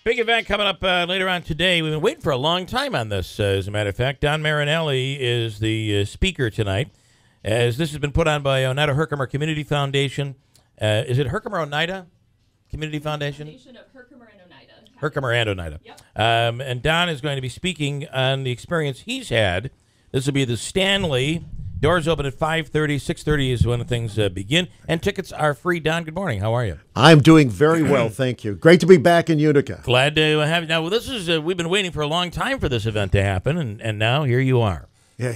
Big event coming up later on today. We've been waiting for a long time on this, as a matter of fact. Don Marinelli is the speaker tonight, as this has been put on by Oneida-Herkimer Community Foundation. Is it Herkimer Oneida Community Foundation? Foundation of Herkimer and Oneida. Herkimer and Oneida. Yep. And Don is going to be speaking on the experience he's had. This will be the Stanley. Doors open at 5:30. 6:30 is when things begin. And tickets are free. Don, good morning. How are you? I'm doing very well, thank you. Great to be back in Utica. Glad to have you. Now, this is we've been waiting for a long time for this event to happen, and now here you are. Yeah,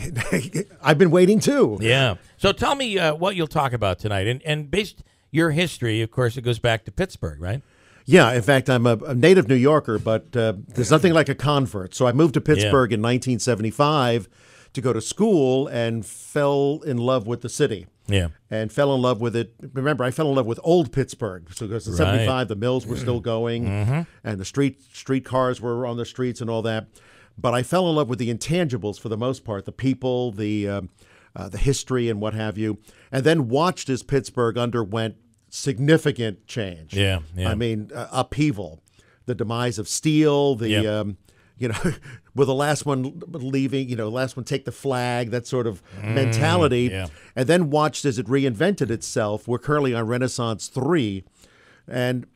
I've been waiting too. Yeah. So tell me what you'll talk about tonight. And based your history, of course, it goes back to Pittsburgh, right? Yeah, in fact, I'm a native New Yorker, but there's nothing like a convert. So I moved to Pittsburgh in 1975 to go to school and fell in love with the city. Yeah. And fell in love with it. Remember, I fell in love with old Pittsburgh. So because in 75, the mills were still going and the street cars were on the streets and all that. But I fell in love with the intangibles for the most part, the people, the history and what have you, and then watched as Pittsburgh underwent significant change. Yeah. I mean, upheaval, the demise of steel, with the last one leaving, last one take the flag, that sort of mentality, and then watched as it reinvented itself. We're currently on Renaissance 3, and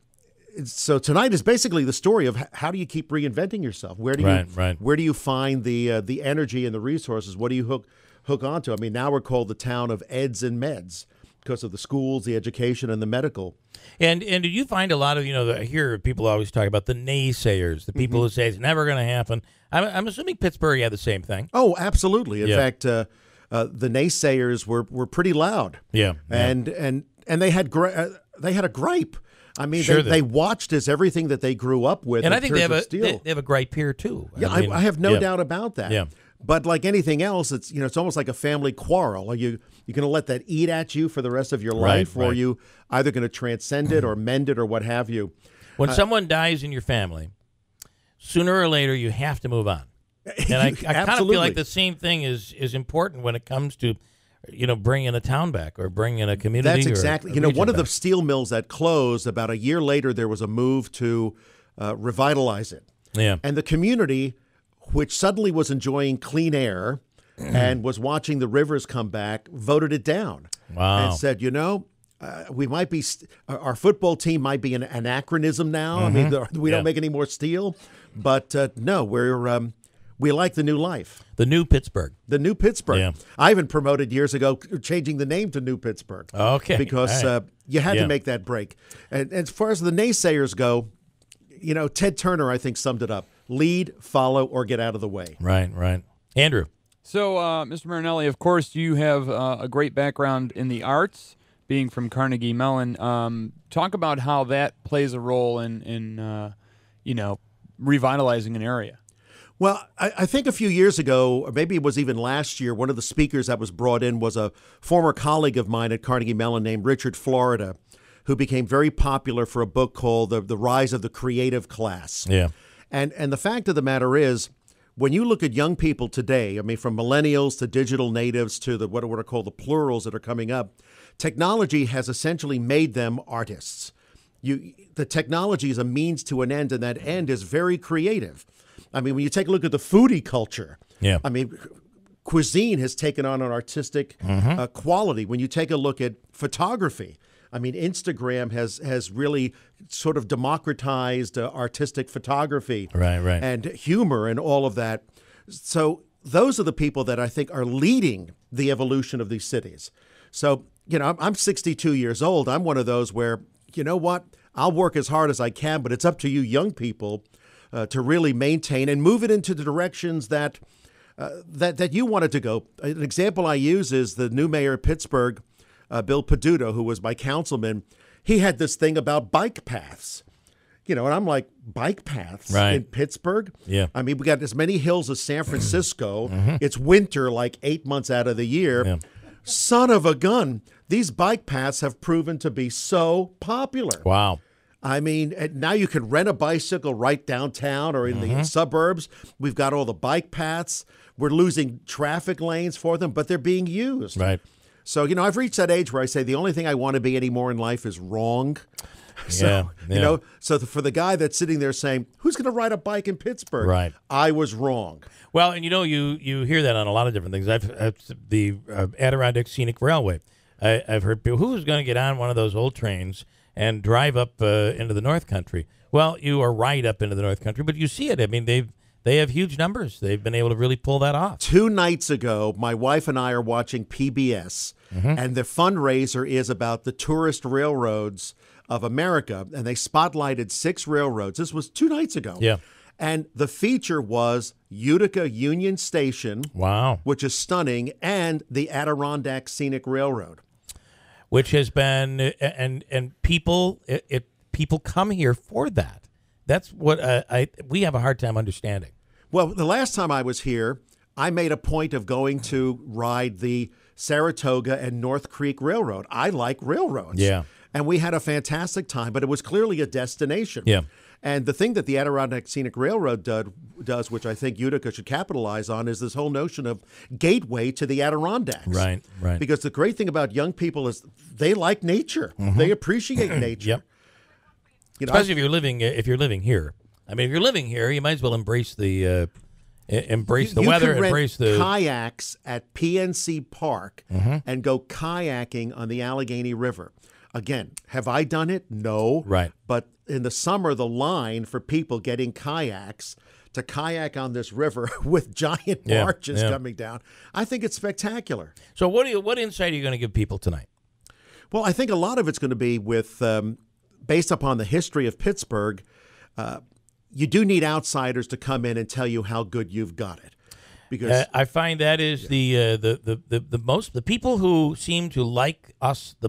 so tonight is basically the story of how do you keep reinventing yourself? Where do you find the energy and the resources? What do you hook onto? I mean, now we're called the town of eds and meds because of the schools, the education, and the medical. And do you find a lot of, I hear people always talk about the naysayers, the people who say it's never going to happen. I'm assuming Pittsburgh had the same thing. Oh, absolutely. In fact, the naysayers were pretty loud. Yeah. And they had a gripe. I mean, they watched as everything that they grew up with. And I think they have a gripe here too. Yeah, I have no doubt about that. Yeah. But like anything else, it's it's almost like a family quarrel. Are you going to let that eat at you for the rest of your life, or are you either going to transcend it or mend it or what have you? When someone dies in your family, sooner or later you have to move on. And I kind of feel like the same thing is important when it comes to bringing a town back or bringing a community. That's exactly. One of the steel mills that closed, about a year later, there was a move to revitalize it. Yeah. And the community, which suddenly was enjoying clean air and was watching the rivers come back, voted it down. Wow. And said, we might be, our football team might be an anachronism now. I mean, we don't make any more steel. But no, we like the new life. The new Pittsburgh. The new Pittsburgh. Yeah. I even promoted years ago changing the name to New Pittsburgh. Okay. Because you had to make that break. And as far as the naysayers go, Ted Turner, I think, summed it up. Lead, follow, or get out of the way. Right. Andrew. So, Mr. Marinelli, of course, you have a great background in the arts, being from Carnegie Mellon. Talk about how that plays a role in revitalizing an area. Well, I think a few years ago, or maybe it was even last year, one of the speakers that was brought in was a former colleague of mine at Carnegie Mellon named Richard Florida, who became very popular for a book called The Rise of the Creative Class. Yeah. And the fact of the matter is, when you look at young people today, I mean, from millennials to digital natives to what are called the plurals that are coming up, technology has essentially made them artists. The technology is a means to an end, and that end is very creative. I mean, when you take a look at the foodie culture, I mean, cuisine has taken on an artistic quality. When you take a look at photography, I mean, Instagram has really sort of democratized artistic photography, and humor and all of that. So those are the people that I think are leading the evolution of these cities. So, I'm 62 years old. I'm one of those where, what? I'll work as hard as I can, but it's up to you young people to really maintain and move it into the directions that you wanted to go. An example I use is the new mayor of Pittsburgh, Bill Peduto, who was my councilman. He had this thing about bike paths, and I'm like, bike paths in Pittsburgh? Yeah. I mean, we got as many hills as San Francisco. It's winter like 8 months out of the year. Yeah. Son of a gun. These bike paths have proven to be so popular. Wow. I mean, now you can rent a bicycle right downtown or in the suburbs. We've got all the bike paths. We're losing traffic lanes for them, but they're being used. Right. So, I've reached that age where I say the only thing I want to be anymore in life is wrong. So, for the guy that's sitting there saying, who's going to ride a bike in Pittsburgh? Right. I was wrong. Well, and you hear that on a lot of different things. The Adirondack Scenic Railway. I've heard people, who's going to get on one of those old trains and drive up into the North Country? Well, you are right up into the North Country, but you see it. I mean, they have huge numbers. They've been able to really pull that off. 2 nights ago, my wife and I are watching PBS, and the fundraiser is about the tourist railroads of America, and they spotlighted 6 railroads. This was 2 nights ago. Yeah. And the feature was Utica Union Station, wow, which is stunning, and the Adirondack Scenic Railroad, which has been and people people come here for that. That's what we have a hard time understanding. Well, the last time I was here, I made a point of going to ride the Saratoga and North Creek Railroad. I like railroads. Yeah. And we had a fantastic time, but it was clearly a destination. Yeah. And the thing that the Adirondack Scenic Railroad does, which I think Utica should capitalize on, is this whole notion of gateway to the Adirondacks. Right, right. Because the great thing about young people is they like nature. They appreciate nature. Yep. Especially if you're living here. I mean, if you're living here, you might as well embrace the weather, can embrace rent the kayaks at PNC Park and go kayaking on the Allegheny River. Again, have I done it? No. Right. But in the summer, the line for people getting kayaks to kayak on this river with giant barges coming down, I think it's spectacular. So what insight are you going to give people tonight? Well, I think a lot of it's going to be with, based upon the history of Pittsburgh, you do need outsiders to come in and tell you how good you've got it. Because I find that is the people who seem to like us the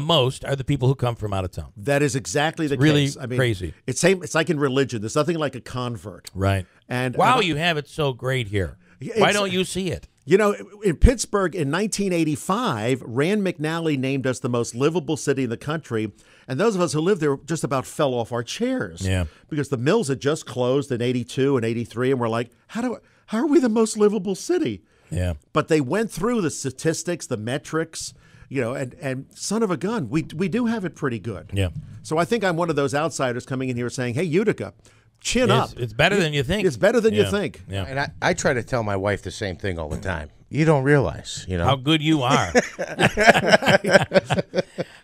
most are the people who come from out of town. That is exactly the really case. I mean, crazy. It's like in religion. There's nothing like a convert. Right. And wow, you have it so great here. Why don't you see it? In Pittsburgh in 1985, Rand McNally named us the most livable city in the country. And those of us who lived there just about fell off our chairs. Yeah. Because the mills had just closed in 82 and 83. And we're like, how are we the most livable city? Yeah. But they went through the statistics, the metrics, and son of a gun, we do have it pretty good. Yeah. So I think I'm one of those outsiders coming in here saying, hey, Utica, chin up. It's better than you think. It's better than you think. Yeah. And I try to tell my wife the same thing all the time. You don't realize, how good you are.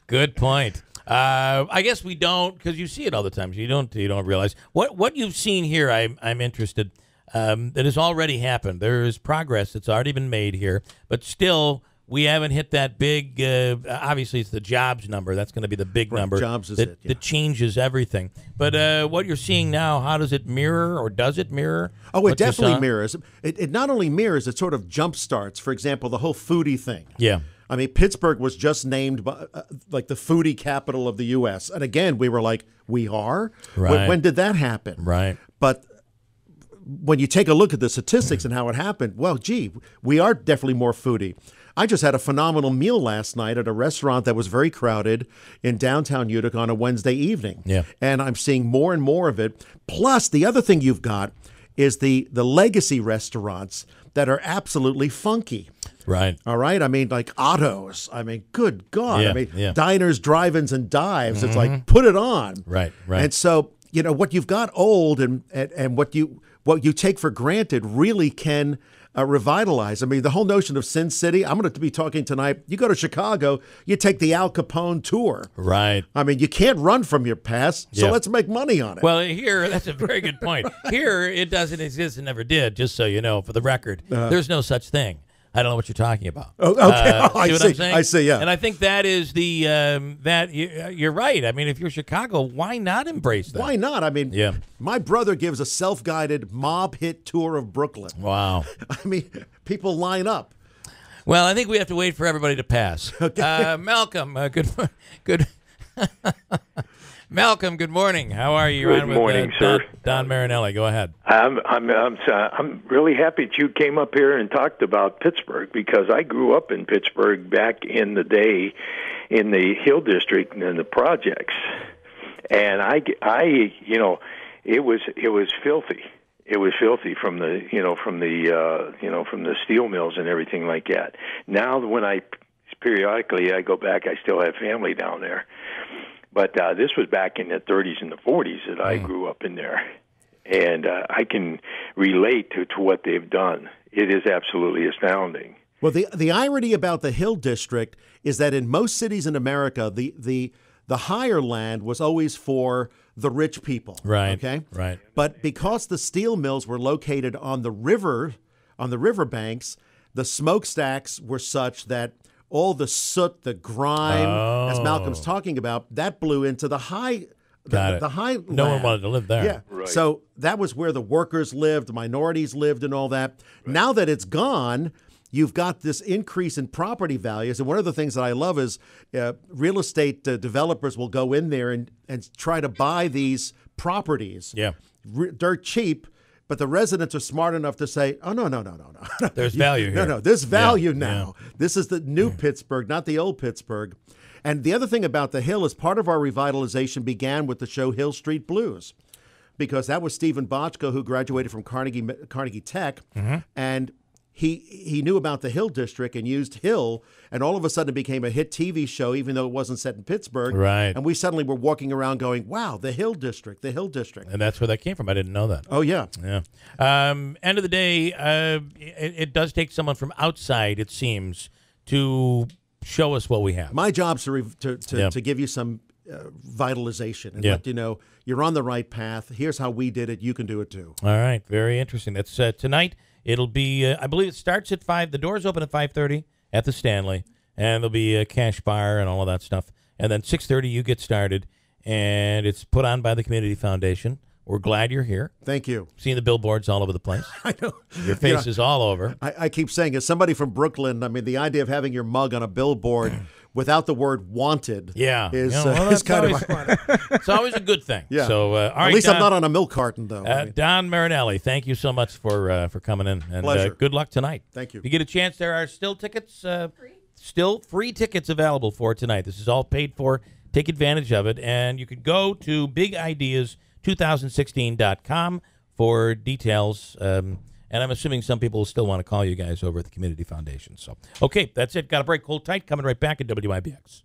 Good point. I guess we don't, because you see it all the time. So you don't realize what you've seen here. I'm interested. That has already happened. There is progress that's already been made here, but still we haven't hit that big. Obviously, it's the jobs number. That's going to be the big number. Jobs is that changes everything. But what you're seeing now, how does it mirror, or does it mirror? Oh, it definitely mirrors. It not only mirrors, it sort of jumpstarts. For example, the whole foodie thing. Yeah. I mean, Pittsburgh was just named like the foodie capital of the U.S. And again, we were like, we are? Right. When did that happen? Right. But when you take a look at the statistics and how it happened, well, gee, we are definitely more foodie. I just had a phenomenal meal last night at a restaurant that was very crowded in downtown Utica on a Wednesday evening. Yeah. And I'm seeing more and more of it. Plus, the other thing you've got is the legacy restaurants that are absolutely funky. Right. All right. I mean, like Otto's. I mean, good God. Yeah, I mean, yeah. diners, drive-ins, and dives. It's like, put it on. Right. Right. And so, what you've got old and what you take for granted really can revitalize. I mean, the whole notion of Sin City, I'm going to be talking tonight. You go to Chicago, you take the Al Capone tour. Right. I mean, you can't run from your past, so Yeah. let's make money on it. Well, here, that's a very good point. Here, it doesn't exist and never did, just so you know, for the record. There's no such thing. I don't know what you're talking about. Oh, okay. See what I'm saying? I see, yeah. And I think that is you're right. I mean, if you're Chicago, why not embrace that? Why not? I mean, Yeah. my brother gives a self-guided mob hit tour of Brooklyn. Wow. I mean, people line up. Well, I think we have to wait for everybody to pass. Okay. Malcolm, good. Malcolm, good morning. How are you? Good morning, sir. Don Marinelli, go ahead. I'm really happy that you came up here and talked about Pittsburgh, because I grew up in Pittsburgh back in the day in the Hill District and the projects, and I it was filthy. It was filthy from the steel mills and everything like that. Now when I periodically I go back. I still have family down there. But this was back in the 30s and the 40s that I grew up in there. And I can relate to what they've done. It is absolutely astounding. Well, the irony about the Hill District is that in most cities in America, the higher land was always for the rich people. Right. Okay. Right. But because the steel mills were located on the riverbanks, the smokestacks were such that all the soot, the grime, as Malcolm's talking about, that blew into the high. The high land. No one wanted to live there. Yeah. Right. So that was where the workers lived, the minorities lived, and all that. Right. Now that it's gone, you've got this increase in property values. And one of the things that I love is real estate developers will go in there and try to buy these properties. Yeah. Dirt cheap. But the residents are smart enough to say, oh, no. There's value here. No, there's value now. Yeah. This is the new Pittsburgh, not the old Pittsburgh. And the other thing about the Hill is part of our revitalization began with the show Hill Street Blues, because that was Stephen Bochco, who graduated from Carnegie Tech, and he knew about the Hill District and used Hill, and all of a sudden it became a hit TV show, even though it wasn't set in Pittsburgh. Right. And we suddenly were walking around going, wow, the Hill District, the Hill District. And that's where that came from. I didn't know that. Oh, yeah. Yeah. End of the day, it does take someone from outside, it seems, to show us what we have. My job's to give you some vitalization and let you know you're on the right path. Here's how we did it. You can do it too. All right. Very interesting. That's tonight. It'll be, I believe it starts at 5. The doors open at 5:30 at the Stanley, and there'll be a cash bar and all of that stuff. And then 6:30 you get started, and it's put on by the Community Foundation. We're glad you're here. Thank you. Seeing the billboards all over the place. I know. Your face is all over. I keep saying, as somebody from Brooklyn, I mean, the idea of having your mug on a billboard without the word wanted is kind of fun. It's always a good thing. Yeah. So, all right, at least Don, I'm not on a milk carton, though. Don Marinelli, thank you so much for coming in. And Pleasure. Good luck tonight. Thank you. If you get a chance, there are still tickets, still free tickets available for tonight. This is all paid for. Take advantage of it. And you can go to bigideas2016.com for details. And I'm assuming some people will still want to call you guys over at the Community Foundation. So, okay, that's it. Got a break. Hold tight. Coming right back at WIBX.